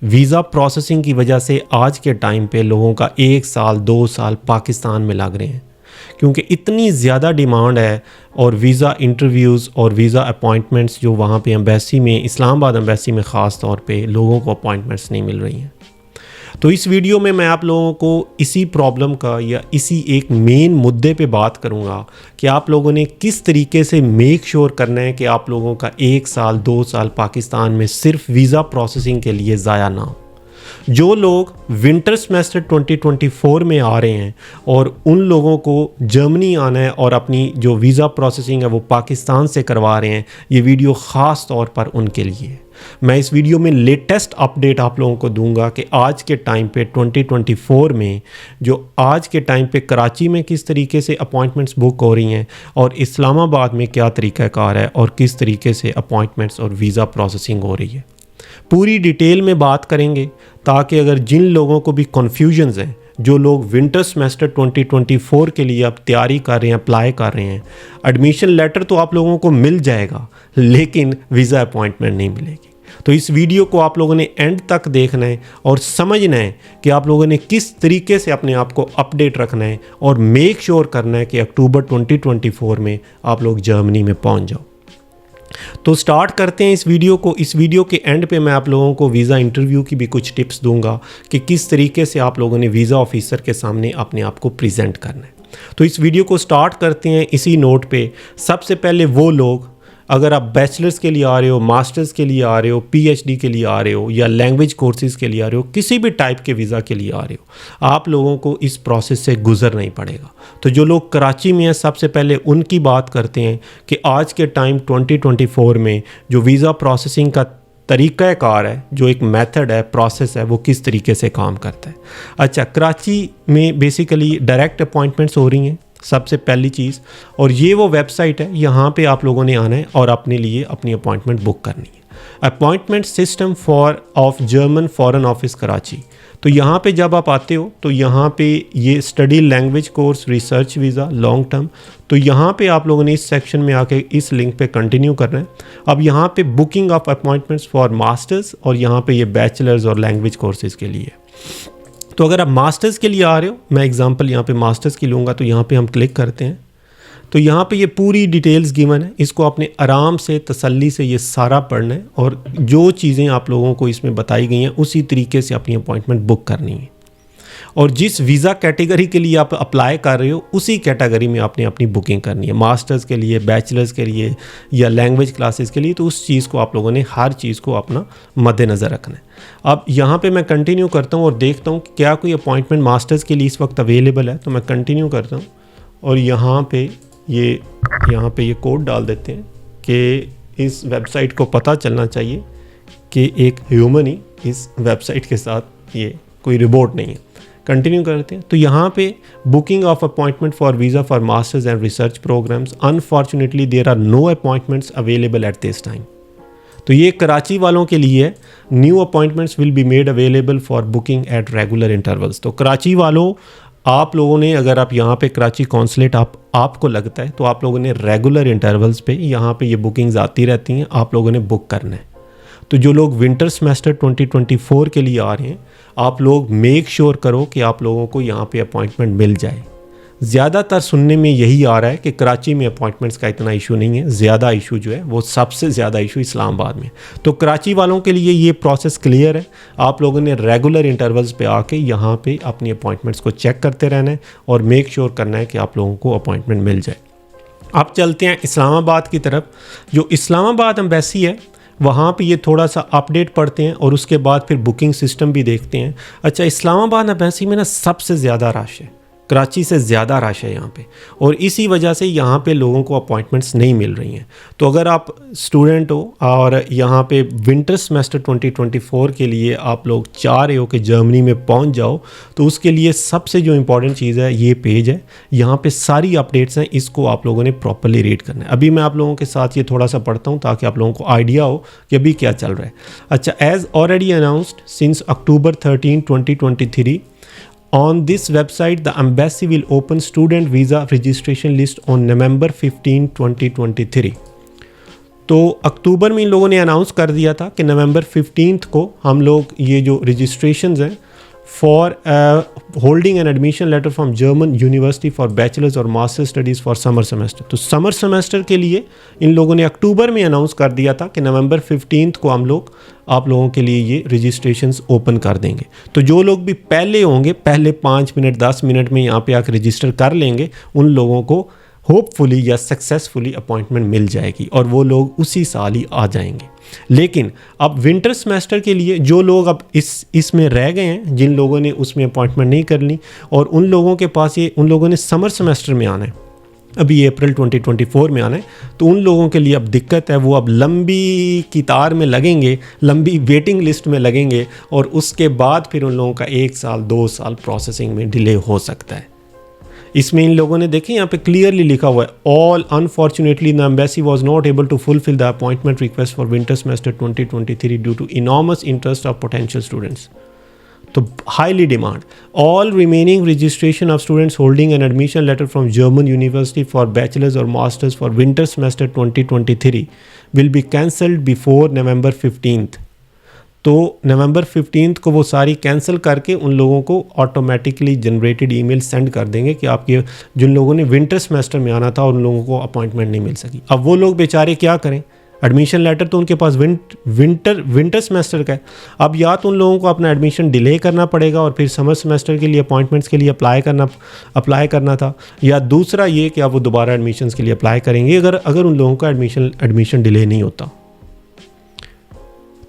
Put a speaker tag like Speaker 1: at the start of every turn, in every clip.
Speaker 1: Visa processing की वजह से आज के टाइम पे लोगों का 1 साल 2 साल पाकिस्तान में लग रहे हैं, क्योंकि इतनी ज़्यादा डिमांड है और वीज़ा इंटरव्यूज़ और वीज़ा अपॉइंटमेंट्स जो वहाँ पे एम्बेसी में, इस्लामाबाद एम्बेसी में ख़ास तौर पे लोगों को अपॉइंटमेंट्स नहीं मिल रही हैं। तो इस वीडियो में मैं आप लोगों को इसी प्रॉब्लम का या इसी एक मेन मुद्दे पे बात करूँगा कि आप लोगों ने किस तरीके से मेक श्योर करना है कि आप लोगों का 1 साल 2 साल पाकिस्तान में सिर्फ वीज़ा प्रोसेसिंग के लिए ज़ाया ना हो। जो लोग विंटर सेमेस्टर 2024 में आ रहे हैं और उन लोगों को जर्मनी आना है और अपनी जो वीज़ा प्रोसेसिंग है वो पाकिस्तान से करवा रहे हैं, ये वीडियो ख़ास तौर पर उनके लिए है। मैं इस वीडियो में लेटेस्ट अपडेट आप लोगों को दूंगा कि आज के टाइम पे 2024 में जो आज के टाइम पे कराची में किस तरीके से अपॉइंटमेंट्स बुक हो रही हैं और इस्लामाबाद में क्या तरीक़ाकार है और किस तरीके से अपॉइंटमेंट्स और वीज़ा प्रोसेसिंग हो रही है। पूरी डिटेल में बात करेंगे ताकि अगर जिन लोगों को भी कन्फ्यूजन्स हैं, जो लोग विंटर सेमेस्टर 2024 के लिए अब तैयारी कर रहे हैं, अप्लाई कर रहे हैं, एडमिशन लेटर तो आप लोगों को मिल जाएगा लेकिन वीज़ा अपॉइंटमेंट नहीं मिलेगी। तो इस वीडियो को आप लोगों ने एंड तक देखना है और समझना है कि आप लोगों ने किस तरीके से अपने आप को अपडेट रखना है और मेक श्योर करना है कि अक्टूबर 2024 में आप लोग जर्मनी में पहुंच जाओ। तो स्टार्ट करते हैं इस वीडियो को। इस वीडियो के एंड पे मैं आप लोगों को वीज़ा इंटरव्यू की भी कुछ टिप्स दूंगा कि किस तरीके से आप लोगों ने वीज़ा ऑफिसर के सामने अपने आप को प्रेजेंट करना है। तो इस वीडियो को स्टार्ट करते हैं इसी नोट पे। सबसे पहले वो लोग, अगर आप बैचलर्स के लिए आ रहे हो, मास्टर्स के लिए आ रहे हो, पीएचडी के लिए आ रहे हो या लैंग्वेज कोर्सेज़ के लिए आ रहे हो, किसी भी टाइप के वीज़ा के लिए आ रहे हो, आप लोगों को इस प्रोसेस से गुजरना ही पड़ेगा। तो जो लोग कराची में हैं, सबसे पहले उनकी बात करते हैं कि आज के टाइम 2024 में जो वीज़ा प्रोसेसिंग का तरीक़ाकार है, जो एक मेथड है, प्रोसेस है, वो किस तरीके से काम करता है। अच्छा, कराची में बेसिकली डायरेक्ट अपॉइंटमेंट्स हो रही हैं सबसे पहली चीज़, और ये वो वेबसाइट है, यहाँ पे आप लोगों ने आना है और अपने लिए अपनी अपॉइंटमेंट बुक करनी है। Appointment system for of German foreign office Karachi. तो यहाँ पे जब आप आते हो तो यहाँ पे ये study language course research visa long term, तो यहाँ पे आप लोगों ने इस सेक्शन में आके इस लिंक पे कंटिन्यू करना है। अब यहाँ पे booking of appointments for masters और यहाँ पे ये बैचलर्स और लैंग्वेज कोर्सेज़ के लिए। तो अगर आप मास्टर्स के लिए आ रहे हो, मैं एग्जांपल यहाँ पे मास्टर्स की लूँगा, तो यहाँ पे हम क्लिक करते हैं तो यहाँ पे ये पूरी डिटेल्स गिवन है। इसको आपने आराम से तसल्ली से ये सारा पढ़ना है और जो चीज़ें आप लोगों को इसमें बताई गई हैं उसी तरीके से अपनी अपॉइंटमेंट बुक करनी है। और जिस वीज़ा कैटेगरी के लिए आप अप्लाई कर रहे हो उसी कैटेगरी में आपने अपनी बुकिंग करनी है। मास्टर्स के लिए, बैचलर्स के लिए या लैंग्वेज क्लासेस के लिए, तो उस चीज़ को आप लोगों ने हर चीज़ को अपना मद्देनज़र रखना है। अब यहाँ पे मैं कंटिन्यू करता हूँ और देखता हूँ कि क्या कोई अपॉइंटमेंट मास्टर्स के लिए इस वक्त अवेलेबल है। तो मैं कंटिन्यू करता हूँ और यहाँ पे ये कोड डाल देते हैं कि इस वेबसाइट को पता चलना चाहिए कि एक ह्यूमन ही इस वेबसाइट के साथ, ये कोई रिपोर्ट नहीं है। कंटिन्यू करते हैं तो यहाँ पे booking of appointment for visa for masters and research programmes, unfortunately there are no appointments available at this time. तो ये कराची वालों के लिए, new appointments will be made available for booking at regular intervals. तो कराची वालों, आप लोगों ने, अगर आप यहाँ पे कराची कॉन्सुलेट आपको लगता है तो आप लोगों ने रेगुलर इंटरवल्स पे यहाँ पे ये बुकिंग्स आती रहती हैं, आप लोगों ने बुक करना है। तो जो लोग विंटर सेमेस्टर 2024 के लिए आ रहे हैं, आप लोग मेक श्योर करो कि आप लोगों को यहाँ पे अपॉइंटमेंट मिल जाए। ज़्यादातर सुनने में यही आ रहा है कि कराची में अपॉइंटमेंट्स का इतना इशू नहीं है, ज़्यादा इशू जो है वो सबसे ज़्यादा इशू इस्लामाबाद में। तो कराची वालों के लिए ये प्रोसेस क्लियर है। आप लोगों ने रेगुलर इंटरवल्स पे आके यहाँ पे अपनी अपॉइंटमेंट्स को चेक करते रहना है और मेक श्योर करना है कि आप लोगों को अपॉइंटमेंट मिल जाए। अब चलते हैं इस्लामाबाद की तरफ। जो इस्लामाबाद एम्बेसी है वहाँ पे ये थोड़ा सा अपडेट पढ़ते हैं और उसके बाद फिर बुकिंग सिस्टम भी देखते हैं। अच्छा, इस्लामाबाद एम्बेसी में ना सबसे ज़्यादा रश है, कराची से ज़्यादा रश है यहाँ पे, और इसी वजह से यहाँ पे लोगों को अपॉइंटमेंट्स नहीं मिल रही हैं। तो अगर आप स्टूडेंट हो और यहाँ पे विंटर सेमेस्टर 2024 के लिए आप लोग चाह रहे हो कि जर्मनी में पहुँच जाओ, तो उसके लिए सबसे जो इम्पॉर्टेंट चीज़ है ये पेज है। यहाँ पे सारी अपडेट्स हैं, इसको आप लोगों ने प्रॉपर्ली रीड करना है। अभी मैं आप लोगों के साथ ये थोड़ा सा पढ़ता हूँ ताकि आप लोगों को आइडिया हो कि अभी क्या चल रहा है। अच्छा, as already announced since October 13, 2023, on this website, the embassy will open student visa registration list on November 15, 2023. तो अक्टूबर में इन लोगों ने अनाउंस कर दिया था कि नवंबर 15 को हम लोग ये जो रजिस्ट्रेशंस हैं for holding an admission letter from German university for bachelors और master studies for summer semester, तो समर सेमेस्टर के लिए इन लोगों ने अक्टूबर में अनाउंस कर दिया था कि नवंबर 15 को हम लोग आप लोगों के लिए ये रजिस्ट्रेशंस ओपन कर देंगे। तो जो लोग भी पहले होंगे, पहले 5 मिनट 10 मिनट में यहाँ पे आकर रजिस्टर कर लेंगे, उन लोगों को होपफुली या सक्सेसफुली अपॉइंटमेंट मिल जाएगी और वो लोग उसी साल ही आ जाएंगे। लेकिन अब विंटर सेमेस्टर के लिए जो लोग अब इसमें रह गए हैं, जिन लोगों ने उसमें अपॉइंटमेंट नहीं कर ली और उन लोगों के पास ये, उन लोगों ने समर सेमेस्टर में आना है, अभी अप्रैल 2024 में आना है, तो उन लोगों के लिए अब दिक्कत है, वो अब लंबी कतार में लगेंगे, लंबी वेटिंग लिस्ट में लगेंगे और उसके बाद फिर उन लोगों का 1 साल 2 साल प्रोसेसिंग में डिले हो सकता है। इसमें इन लोगों ने देखें यहाँ पे क्लियरली लिखा हुआ है, all unfortunately the embassy was not able to fulfil the appointment request for winter semester 2023 due to enormous interest of potential students. तो highly demand, all remaining registration of students holding an admission letter from German university for bachelors और masters for winter semester 2023 will be cancelled before November 15। तो नवंबर 15 को वो सारी cancel करके उन लोगों को ऑटोमेटिकली जनरेटेड ईमेल सेंड कर देंगे कि आपके जिन लोगों ने विंटर सेमेस्टर में आना था उन लोगों को अपॉइंटमेंट नहीं मिल सकी। अब वो लोग बेचारे क्या करें, एडमिशन लेटर तो उनके पास विंटर सेमेस्टर का है। अब या तो उन लोगों को अपना एडमिशन डिले करना पड़ेगा और फिर समर सेमेस्टर के लिए अपॉइंटमेंट्स के लिए अप्लाई करना था, या दूसरा ये कि आप वो दोबारा एडमिशन्स के लिए अप्लाई करेंगे अगर उन लोगों का एडमिशन डिले नहीं होता।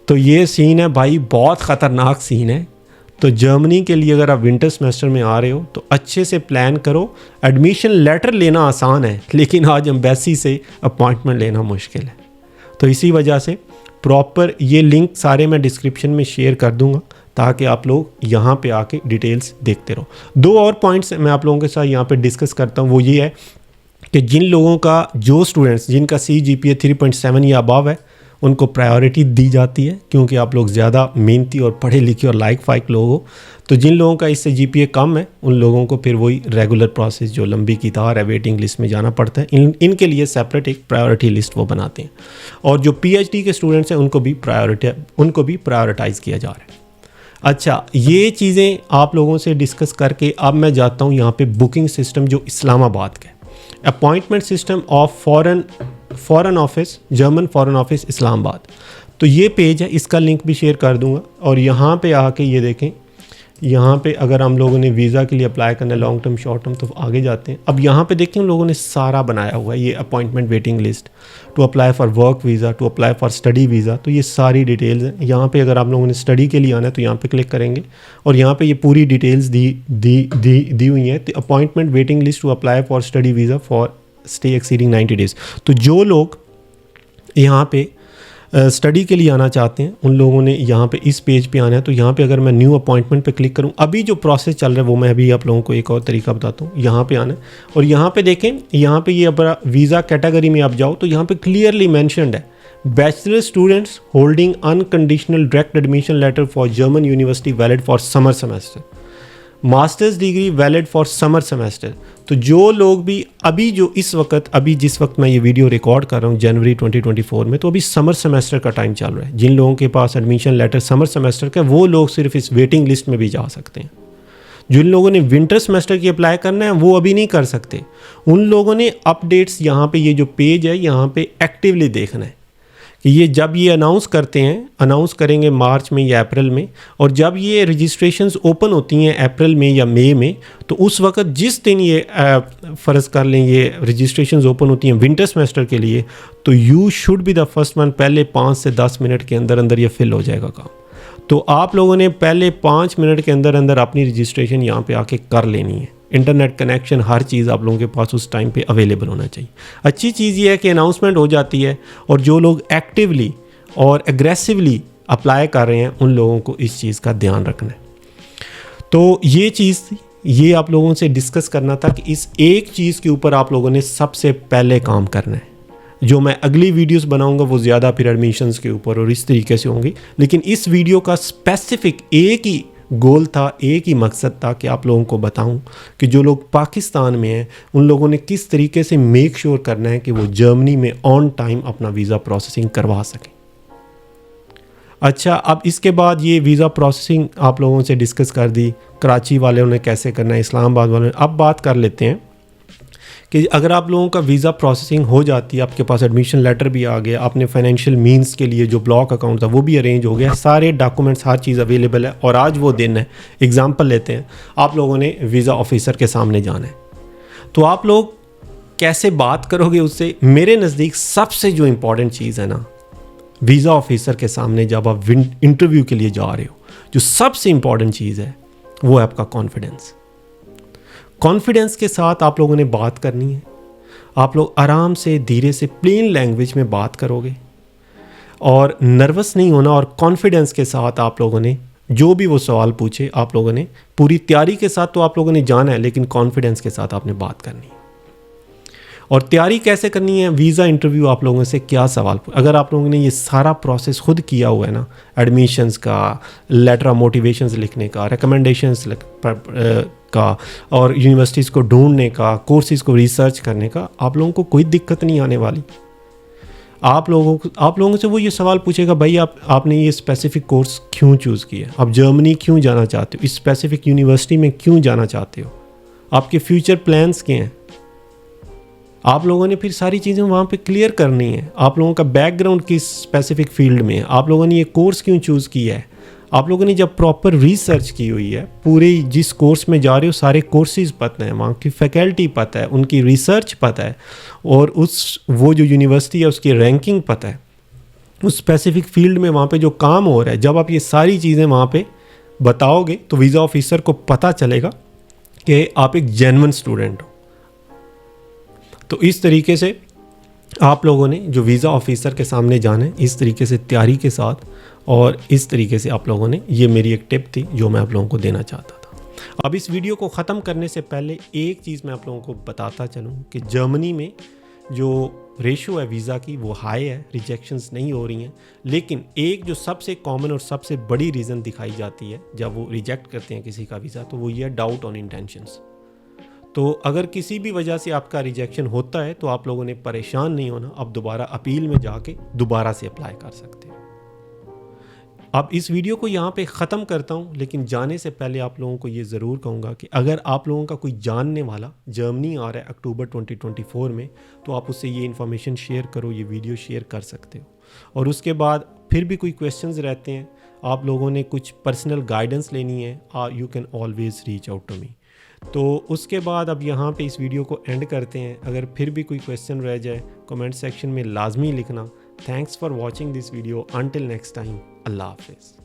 Speaker 1: तो ये सीन है भाई, बहुत ख़तरनाक सीन है। तो जर्मनी के लिए अगर आप विंटर सेमेस्टर में आ रहे हो तो अच्छे से प्लान करो। एडमिशन लेटर लेना आसान है, लेकिन आज एम्बेसी से अपॉइंटमेंट लेना मुश्किल है। तो इसी वजह से प्रॉपर ये लिंक सारे मैं डिस्क्रिप्शन में शेयर कर दूंगा ताकि आप लोग यहाँ पे आके डिटेल्स देखते रहो। 2 और पॉइंट्स मैं आप लोगों के साथ यहाँ पे डिस्कस करता हूँ, वो ये है कि जिन लोगों का, जो स्टूडेंट्स जिनका CGPA 3.7 या अबव है, उनको प्रायोरिटी दी जाती है क्योंकि आप लोग ज़्यादा मेहनती और पढ़े लिखे और लाइक फाइक लोग हो। तो जिन लोगों का इससे GPA कम है उन लोगों को फिर वही रेगुलर प्रोसेस जो लंबी कतार है वेटिंग लिस्ट में जाना पड़ता है। इनके लिए सेपरेट एक प्रायोरिटी लिस्ट वो बनाते हैं और जो PhD के स्टूडेंट्स हैं उनको भी प्रायोरिटाइज़ किया जा रहा है। अच्छा, ये चीज़ें आप लोगों से डिस्कस करके अब मैं जाता हूँ यहाँ पे बुकिंग सिस्टम जो इस्लामाबाद का है, appointment system of foreign office, German foreign office Islamabad. तो ये पेज है, इसका लिंक भी शेयर कर दूंगा। और यहाँ पे आके ये देखें, यहाँ पे अगर हम लोगों ने वीज़ा के लिए अप्लाई करना है लॉन्ग टर्म शॉर्ट टर्म तो आगे जाते हैं। अब यहाँ पे देखें, उन लोगों ने सारा बनाया हुआ है ये appointment waiting list, to apply for work visa, to apply for study visa. तो ये सारी डिटेल्स हैं। यहाँ पे अगर आप लोगों ने स्टडी के लिए आना है तो यहाँ पे क्लिक करेंगे और यहाँ पे ये पूरी डिटेल्स दी हुई हैं। तो appointment waiting list to apply for study visa for stay exceeding 90 days. तो जो लोग यहाँ पे स्टडी के लिए आना चाहते हैं उन लोगों ने यहाँ पे इस पेज पे आना है। तो यहाँ पे अगर मैं न्यू अपॉइंटमेंट पे क्लिक करूँ, अभी जो प्रोसेस चल रहा है वो मैं अभी आप लोगों को एक और तरीका बताता हूँ। यहाँ पे आना है और यहाँ पे देखें, यहाँ पे ये अपना वीज़ा कैटेगरी में आप जाओ तो यहाँ पे क्लियरली मैंशनड है, bachelor students holding unconditional direct admission letter for German university valid for summer semester, masters degree valid for summer semester. तो जो लोग भी अभी जो इस वक्त, अभी जिस वक्त मैं ये वीडियो रिकॉर्ड कर रहा हूँ जनवरी 2024 में, तो अभी समर सेमेस्टर का टाइम चल रहा है। जिन लोगों के पास एडमिशन लेटर समर सेमेस्टर का, वो लोग सिर्फ इस वेटिंग लिस्ट में भी जा सकते हैं। जिन लोगों ने विंटर सेमेस्टर की अप्लाई करना है वो अभी नहीं कर सकते। उन लोगों ने अपडेट्स यहाँ पे, ये जो पेज है यहाँ पे एक्टिवली देखना है कि ये जब ये अनाउंस करेंगे मार्च में या अप्रैल में, और जब ये रजिस्ट्रेशंस ओपन होती हैं अप्रैल में या मई में, तो उस वक्त जिस दिन ये फ़र्ज़ कर लें ये रजिस्ट्रेशंस ओपन होती हैं विंटर सेमेस्टर के लिए, तो you should be the first one. पहले 5 से 10 मिनट के अंदर ये फिल हो जाएगा काम। तो आप लोगों ने पहले 5 मिनट के अंदर अपनी रजिस्ट्रेशन यहाँ पे आके कर लेनी है। इंटरनेट कनेक्शन, हर चीज़ आप लोगों के पास उस टाइम पे अवेलेबल होना चाहिए। अच्छी चीज़ ये है कि अनाउंसमेंट हो जाती है और जो लोग एक्टिवली और एग्रेसिवली अप्लाई कर रहे हैं उन लोगों को इस चीज़ का ध्यान रखना है। तो ये चीज़ थी, ये आप लोगों से डिस्कस करना था कि इस एक चीज़ के ऊपर आप लोगों ने सबसे पहले काम करना है। जो मैं अगली वीडियोस बनाऊंगा वो ज़्यादा फिर एडमिशन्स के ऊपर और इस तरीके से होंगी, लेकिन इस वीडियो का स्पेसिफिक एक ही गोल था, एक ही मकसद था कि आप लोगों को बताऊं कि जो लोग पाकिस्तान में हैं उन लोगों ने किस तरीके से मेक श्योर करना है कि वो जर्मनी में ऑन टाइम अपना वीज़ा प्रोसेसिंग करवा सकें। अच्छा, अब इसके बाद ये वीज़ा प्रोसेसिंग आप लोगों से डिस्कस कर दी, कराची वालों ने कैसे करना है, इस्लामाबाद वालों ने। अब बात कर लेते हैं कि अगर आप लोगों का वीज़ा प्रोसेसिंग हो जाती है, आपके पास एडमिशन लेटर भी आ गया, आपने फाइनेंशियल मींस के लिए जो ब्लॉक अकाउंट था वो भी अरेंज हो गया, सारे डॉक्यूमेंट्स हर चीज़ अवेलेबल है, और आज वो दिन है, एग्जांपल लेते हैं, आप लोगों ने वीज़ा ऑफिसर के सामने जाना है, तो आप लोग कैसे बात करोगे उससे? मेरे नज़दीक सबसे जो इम्पोर्टेंट चीज़ है ना, वीज़ा ऑफिसर के सामने जब आप इंटरव्यू के लिए जा रहे हो, जो सबसे इम्पॉर्टेंट चीज़ है वो है आपका कॉन्फिडेंस। कॉन्फिडेंस के साथ आप लोगों ने बात करनी है। आप लोग आराम से, धीरे से, प्लेन लैंग्वेज में बात करोगे और नर्वस नहीं होना, और कॉन्फिडेंस के साथ आप लोगों ने जो भी वो सवाल पूछे, आप लोगों ने पूरी तैयारी के साथ तो आप लोगों ने जाना है, लेकिन कॉन्फिडेंस के साथ आपने बात करनी है। और तैयारी कैसे करनी है? वीज़ा इंटरव्यू आप लोगों से क्या सवाल, अगर आप लोगों ने ये सारा प्रोसेस खुद किया हुआ है ना, एडमिशन्स का, लेटर ऑफ मोटिवेशंस लिखने का, रिकमेंडेशंस का, और यूनिवर्सिटीज़ को ढूंढने का, कोर्सेज़ को रिसर्च करने का, आप लोगों को कोई दिक्कत नहीं आने वाली। आप लोगों से वो ये सवाल पूछेगा, भाई आपने ये स्पेसिफिक कोर्स क्यों चूज़ किया, आप जर्मनी क्यों जाना चाहते हो, इस स्पेसिफिक यूनिवर्सिटी में क्यों जाना चाहते हो, आपके फ्यूचर प्लान्स क्या हैं। आप लोगों ने फिर सारी चीज़ें वहाँ पे क्लियर करनी है। आप लोगों का बैकग्राउंड किस स्पेसिफिक फील्ड में है, आप लोगों ने ये कोर्स क्यों चूज़ किया है, आप लोगों ने जब प्रॉपर रिसर्च की हुई है, पूरे जिस कोर्स में जा रहे हो सारे कोर्सेज पता है, वहाँ की फैकल्टी पता है, उनकी रिसर्च पता है, और वो जो यूनिवर्सिटी है उसकी रैंकिंग पता है, उस स्पेसिफिक फील्ड में वहाँ पे जो काम हो रहा है, जब आप ये सारी चीज़ें वहाँ पे बताओगे तो वीज़ा ऑफिसर को पता चलेगा कि आप एक जेन्युइन स्टूडेंट हो। तो इस तरीके से आप लोगों ने जो वीज़ा ऑफिसर के सामने जाना है, इस तरीके से तैयारी के साथ, और इस तरीके से आप लोगों ने, ये मेरी एक टिप थी जो मैं आप लोगों को देना चाहता था। अब इस वीडियो को ख़त्म करने से पहले एक चीज़ मैं आप लोगों को बताता चलूँ कि जर्मनी में जो रेशो है वीज़ा की वो हाई है, रिजेक्शंस नहीं हो रही हैं, लेकिन एक जो सबसे कॉमन और सबसे बड़ी रीज़न दिखाई जाती है जब वो रिजेक्ट करते हैं किसी का वीज़ा, तो वो ये है डाउट ऑन इंटेंशंस। तो अगर किसी भी वजह से आपका रिजेक्शन होता है तो आप लोगों ने परेशान नहीं होना, अब दोबारा अपील में जाके दोबारा से अप्लाई कर सकते हैं। अब इस वीडियो को यहाँ पे ख़त्म करता हूँ, लेकिन जाने से पहले आप लोगों को ये ज़रूर कहूँगा कि अगर आप लोगों का कोई जानने वाला जर्मनी आ रहा है अक्टूबर 2024 में, तो आप उससे ये इन्फॉर्मेशन शेयर करो, ये वीडियो शेयर कर सकते हो। और उसके बाद फिर भी कोई क्वेश्चंस रहते हैं, आप लोगों ने कुछ पर्सनल गाइडेंस लेनी है, you can always reach out to me. तो उसके बाद अब यहाँ पे इस वीडियो को एंड करते हैं। अगर फिर भी कोई क्वेश्चन रह जाए कमेंट सेक्शन में लाजमी लिखना। Thanks for watching this video. Until next time, अल्लाह हाफिज़।